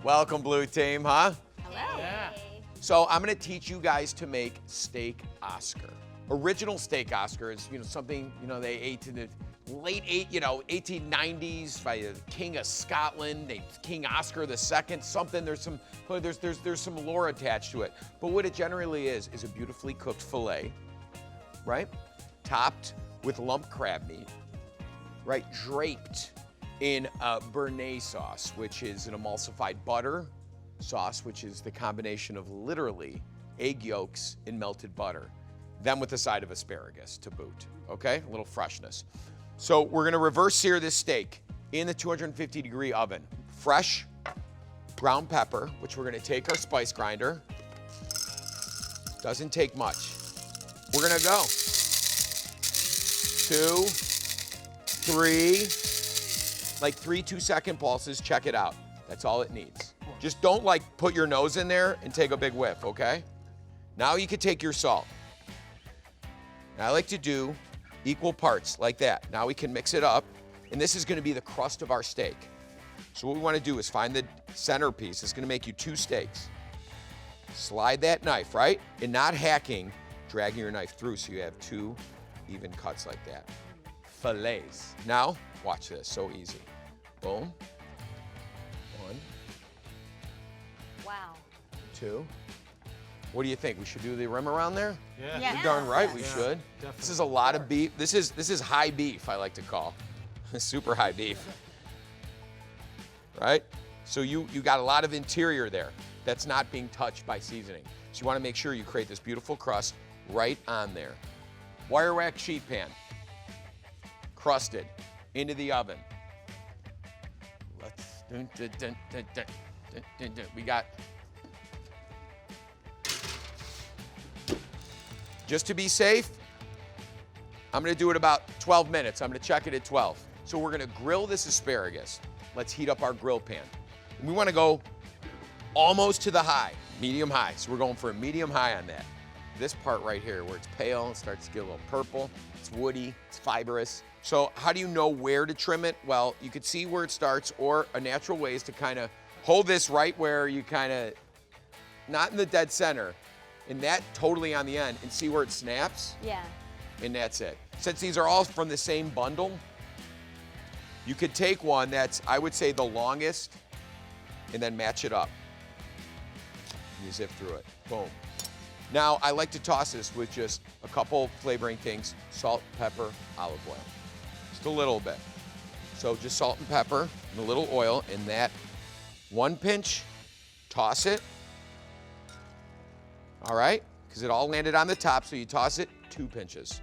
Welcome, Blue Team, huh? Hello. Yeah. So I'm gonna teach you guys to make steak Oscar. Original steak Oscar is, something, they ate in the late 1890s by the King of Scotland, King Oscar II, something. There's some lore attached to it. But what it generally is a beautifully cooked filet, right? Topped with lump crab meat, right? Draped in a Béarnaise sauce, which is an emulsified butter sauce, which is the combination of literally egg yolks and melted butter. Then with a side of asparagus to boot, okay? A little freshness. So we're gonna reverse sear this steak in the 250-degree oven. Fresh ground pepper, which we're gonna take our spice grinder. Doesn't take much. We're gonna go 2, 3, like 3 2-second pulses, check it out. That's all it needs. Just don't put your nose in there and take a big whiff, okay? Now you can take your salt. Now I like to do equal parts like that. Now we can mix it up, and this is gonna be the crust of our steak. So what we wanna do is find the centerpiece. It's gonna make you 2 steaks. Slide that knife, right? And not hacking, dragging your knife through so you have 2 even cuts like that. Fillets. Now, watch this, so easy. Boom. 1. Wow. 2. What do you think? We should do the rim around there? Yeah. Yeah. You're darn right Yes. we Yeah, should. definitely. This is a lot of beef. This is high beef, I like to call. Super high beef. Right? So you got a lot of interior there that's not being touched by seasoning. So you want to make sure you create this beautiful crust right on there. Wire rack sheet pan. Crusted into the oven. We got, just to be safe, I'm gonna do it about 12 minutes. I'm gonna check it at 12. So we're gonna grill this asparagus. Let's heat up our grill pan. And we wanna go almost to the high, medium high. So we're going for a medium high on that. This part right here where it's pale, it starts to get a little purple, it's woody, it's fibrous. So how do you know where to trim it? Well, you could see where it starts, or a natural way is to kind of hold this right where you kind of, not in the dead center, and that totally on the end, and see where it snaps, Yeah. and that's it. Since these are all from the same bundle, you could take one that's, I would say, the longest, and then match it up. You zip through it, boom. Now, I like to toss this with just a couple flavoring things, salt, pepper, olive oil. Just a little bit. So just salt and pepper and a little oil, and that 1 pinch, toss it. All right, because it all landed on the top, so you toss it 2 pinches.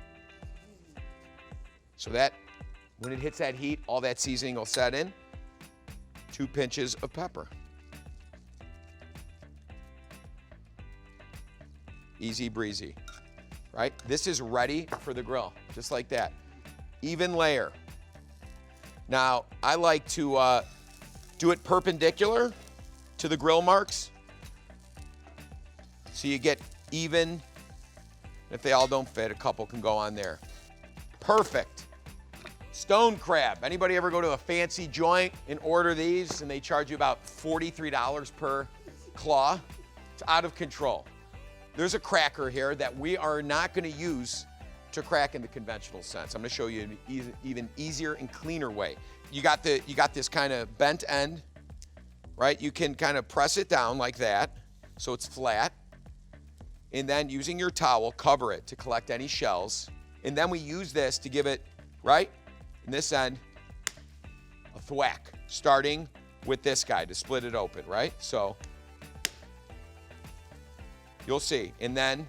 So that, when it hits that heat, all that seasoning will set in. 2 pinches of pepper. Easy breezy, right? This is ready for the grill, just like that. Even layer. Now, I like to do it perpendicular to the grill marks, so you get even. If they all don't fit, a couple can go on there. Perfect. Stone crab. Anybody ever go to a fancy joint and order these and they charge you about $43 per claw? It's out of control. There's a cracker here that we are not going to use to crack in the conventional sense. I'm going to show you an even easier and cleaner way. You got this kind of bent end, right? You can kind of press it down like that so it's flat. And then using your towel, cover it to collect any shells. And then we use this to give it, right, in this end, a thwack, starting with this guy to split it open, right? So you'll see. And then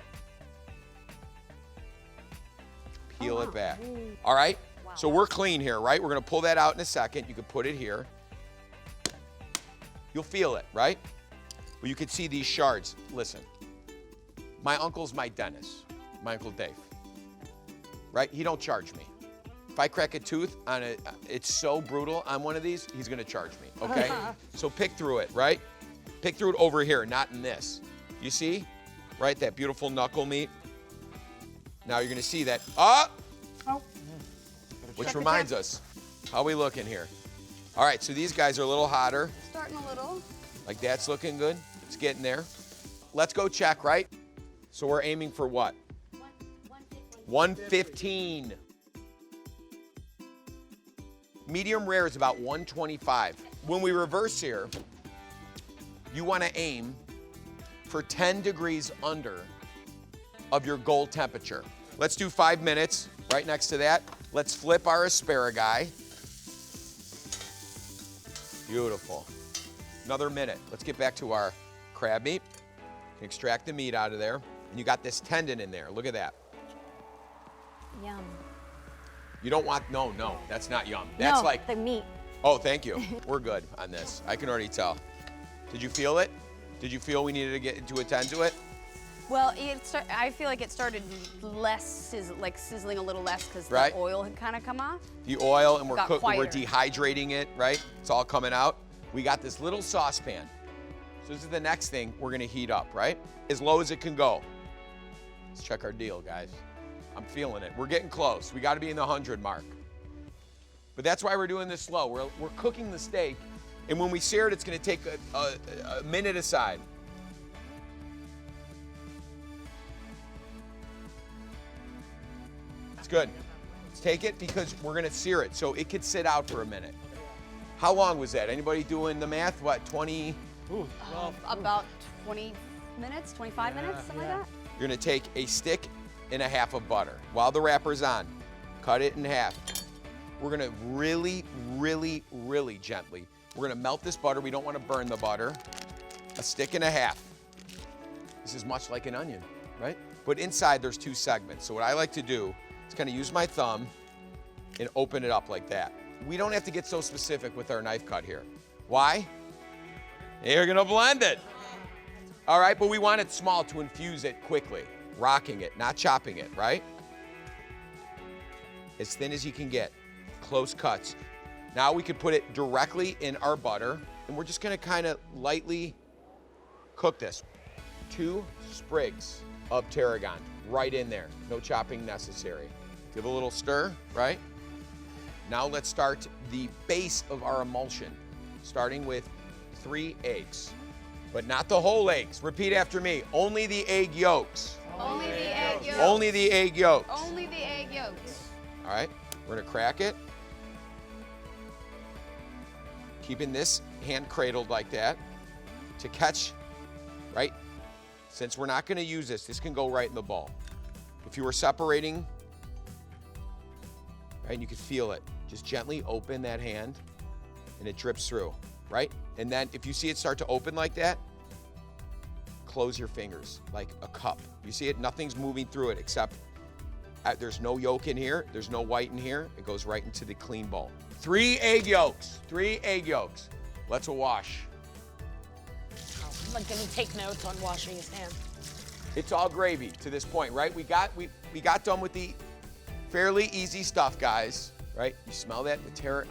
peel it back. All right? Wow. So we're clean here, right? We're gonna pull that out in a second. You can put it here. You'll feel it, right? Well, you can see these shards. Listen, my uncle's my dentist, my Uncle Dave, right? He don't charge me. If I crack a tooth on it's so brutal on one of these, he's gonna charge me, okay? So pick through it, right? Pick through it over here, not in this. You see, right, that beautiful knuckle meat? Now you're gonna see that, which reminds us, how we looking here? All right, so these guys are a little hotter, Starting a little. Like that's looking good. It's getting there. Let's go check, right? So we're aiming for what? 115. Medium rare is about 125. When we reverse sear, you want to aim for 10 degrees under of your goal temperature. Let's do 5 minutes. Right next to that, let's flip our asparagus. Beautiful. Another minute. Let's get back to our crab meat. Extract the meat out of there. And you got this tendon in there. Look at that. Yum. You don't want, no, that's not yum. That's no, like the meat. Oh, thank you. We're good on this. I can already tell. Did you feel it? Did you feel we needed to get to attend to it? Well, I feel like it started less, sizzling a little less because Right. the oil had kind of come off. The oil, and we're Got cooking, we're quieter. dehydrating it, right? It's all coming out. We got this little saucepan. So this is the next thing we're gonna heat up, right? As low as it can go. Let's check our deal, guys. I'm feeling it. We're getting close. We gotta be in the 100 mark. But that's why we're doing this slow. We're cooking the steak, and when we sear it, it's gonna take a minute aside. It's good. Let's take it because we're gonna sear it, so it could sit out for a minute. How long was that? Anybody doing the math? What, 20? About 20 minutes, 25 minutes, something like that. You're gonna take a stick and a half of butter. While the wrapper's on, cut it in half. We're gonna really, really, really gently, we're gonna melt this butter. We don't wanna burn the butter. A stick and a half. This is much like an onion, right? But inside there's 2 segments. So what I like to do is kind of use my thumb and open it up like that. We don't have to get so specific with our knife cut here. Why? You're gonna blend it. All right, but we want it small to infuse it quickly. Rocking it, not chopping it, right? As thin as you can get, close cuts. Now we can put it directly in our butter, and we're just gonna kind of lightly cook this. 2 sprigs of tarragon right in there, no chopping necessary. Give a little stir, right? Now let's start the base of our emulsion, starting with 3 eggs, but not the whole eggs. Repeat after me, only the egg yolks. Only the egg yolks. Only the egg yolks. Only the egg yolks. All right, we're gonna crack it. Keeping this hand cradled like that to catch, right? Since we're not gonna use this can go right in the bowl. If you were separating, right, and you could feel it, just gently open that hand and it drips through, right? And then if you see it start to open like that, close your fingers like a cup. You see it, nothing's moving through it except there's no yolk in here, there's no white in here, it goes right into the clean bowl. 3 egg yolks, 3 egg yolks. Let's wash. I'm like gonna take notes on washing his hands. It's all gravy to this point, right? We got done with the fairly easy stuff, guys, right? You smell that, the terror,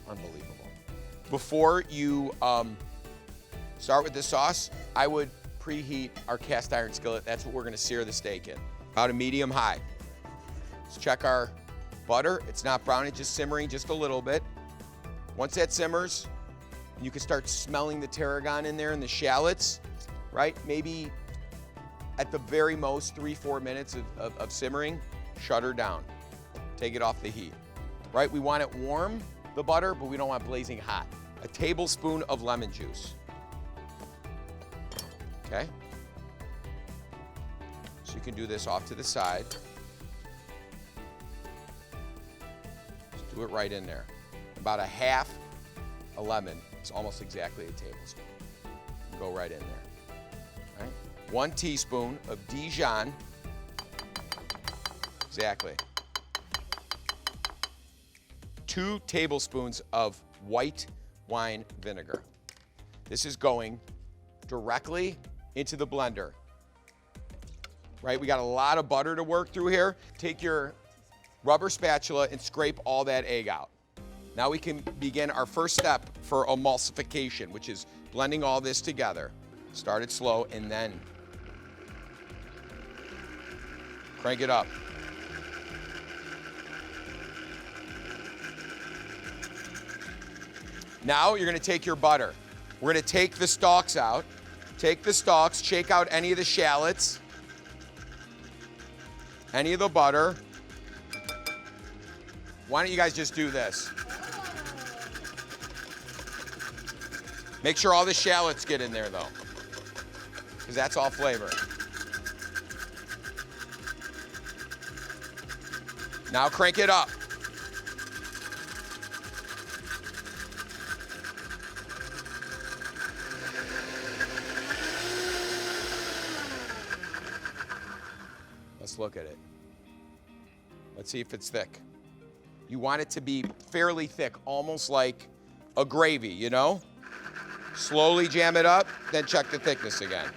unbelievable. Before you start with the sauce, I would preheat our cast iron skillet. That's what we're gonna sear the steak in. About a medium high. Let's check our butter. It's not brown, it's just simmering just a little bit. Once that simmers, you can start smelling the tarragon in there and the shallots, right? Maybe at the very most 3-4 minutes of simmering, shut her down. Take it off the heat, right? We want it warm, the butter, but we don't want blazing hot. A tablespoon of lemon juice. Okay? So you can do this off to the side. Just do it right in there. About a half a lemon. It's almost exactly a tablespoon. Go right in there. All right? 1 teaspoon of Dijon. Exactly. 2 tablespoons of white wine vinegar. This is going directly into the blender. Right? We got a lot of butter to work through here. Take your rubber spatula and scrape all that egg out. Now we can begin our first step for emulsification, which is blending all this together. Start it slow and then crank it up. Now you're gonna take your butter We're gonna take the stalks out. Take the stalks, shake out any of the shallots, any of the butter. Why don't you guys just do this? Make sure all the shallots get in there though, because that's all flavor. Now crank it up. Let's look at it. Let's see if it's thick. You want it to be fairly thick, almost like a gravy, you know? Slowly jam it up, then check the thickness again.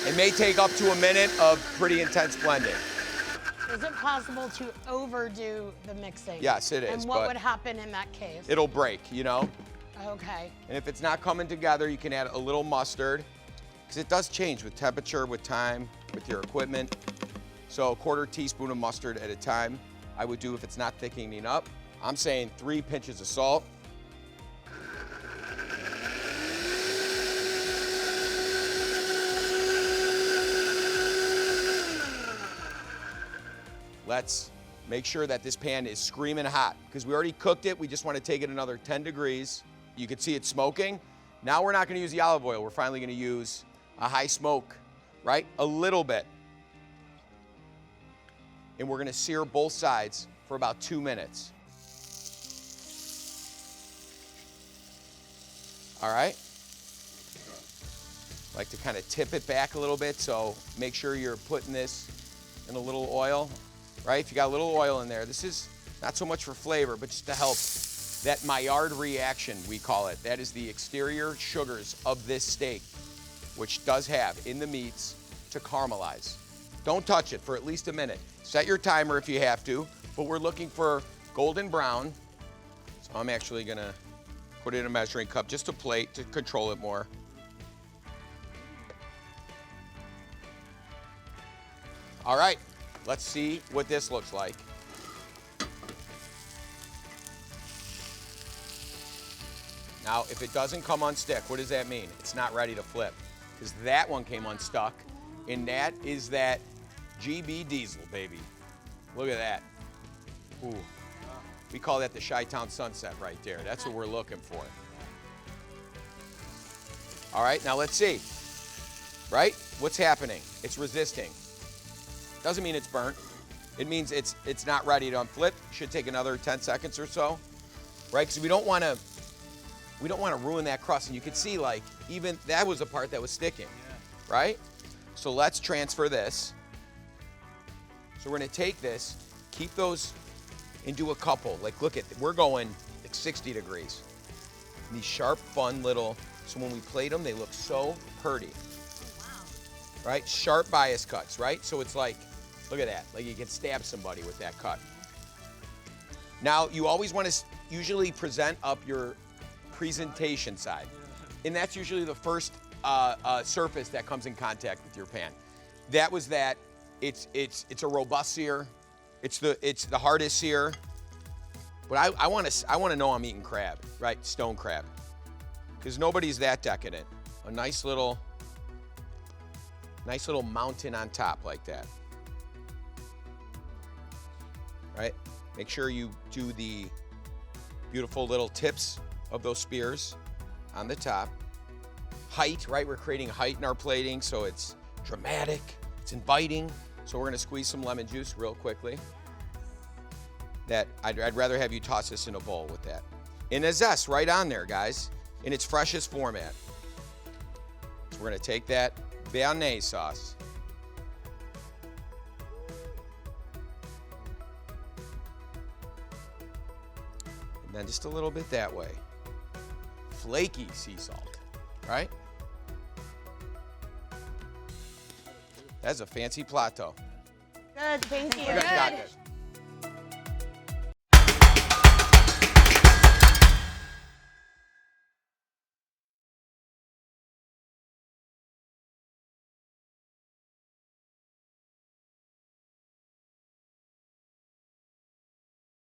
It may take up to a minute of pretty intense blending. Is it possible to overdo the mixing? Yes, it is. And what would happen in that case? It'll break, you know? Okay. And if it's not coming together, you can add a little mustard, because it does change with temperature, with time, with your equipment. So a 1/4 teaspoon of mustard at a time, I would do if it's not thickening up. I'm saying 3 pinches of salt. Let's make sure that this pan is screaming hot, because we already cooked it. We just want to take it another 10 degrees. You can see it smoking. Now we're not going to use the olive oil. We're finally going to use a high smoke, right? A little bit. And we're going to sear both sides for about 2 minutes. All right? Like to kind of tip it back a little bit, so make sure you're putting this in a little oil, right? If you got a little oil in there, this is not so much for flavor, but just to help that Maillard reaction, we call it. That is the exterior sugars of this steak, which does have in the meats to caramelize. Don't touch it for at least a minute. Set your timer if you have to, but we're looking for golden brown. So I'm actually gonna put it in a measuring cup, just a plate to control it more. All right, let's see what this looks like. Now, if it doesn't come unstick, what does that mean? It's not ready to flip, because that one came unstuck, and that is that GB diesel, baby. Look at that. Ooh. We call that the Chi-Town sunset right there. That's what we're looking for. All right, now let's see. Right? What's happening? It's resisting. Doesn't mean it's burnt. It means it's not ready to unflip. Should take another 10 seconds or so, right? Because we don't want to ruin that crust. And you can see, like, even that was a part that was sticking, right? So let's transfer this. So we're gonna take this, keep those into a couple. Like, look at, we're going like 60 degrees. And these sharp, fun little, so when we plate them, they look so pretty. Right? Sharp bias cuts, right? So it's like, look at that. Like you can stab somebody with that cut. Now, you always want to usually present up your presentation side. And that's usually the first surface that comes in contact with your pan. That was that. It's a robust sear. It's the hardest sear. But I want to know I'm eating crab, right? Stone crab. Because nobody's that decadent. A nice little mountain on top like that. Right? Make sure you do the beautiful little tips of those spears on the top. Height, right? We're creating height in our plating, so it's dramatic, it's inviting. So we're gonna squeeze some lemon juice real quickly. That I'd rather have you toss this in a bowl with that. And a zest right on there, guys, in its freshest format. So we're gonna take that Béarnaise sauce. And then just a little bit that way. Flaky sea salt, right? That's a fancy plateau. Good, thank you. You guys got this.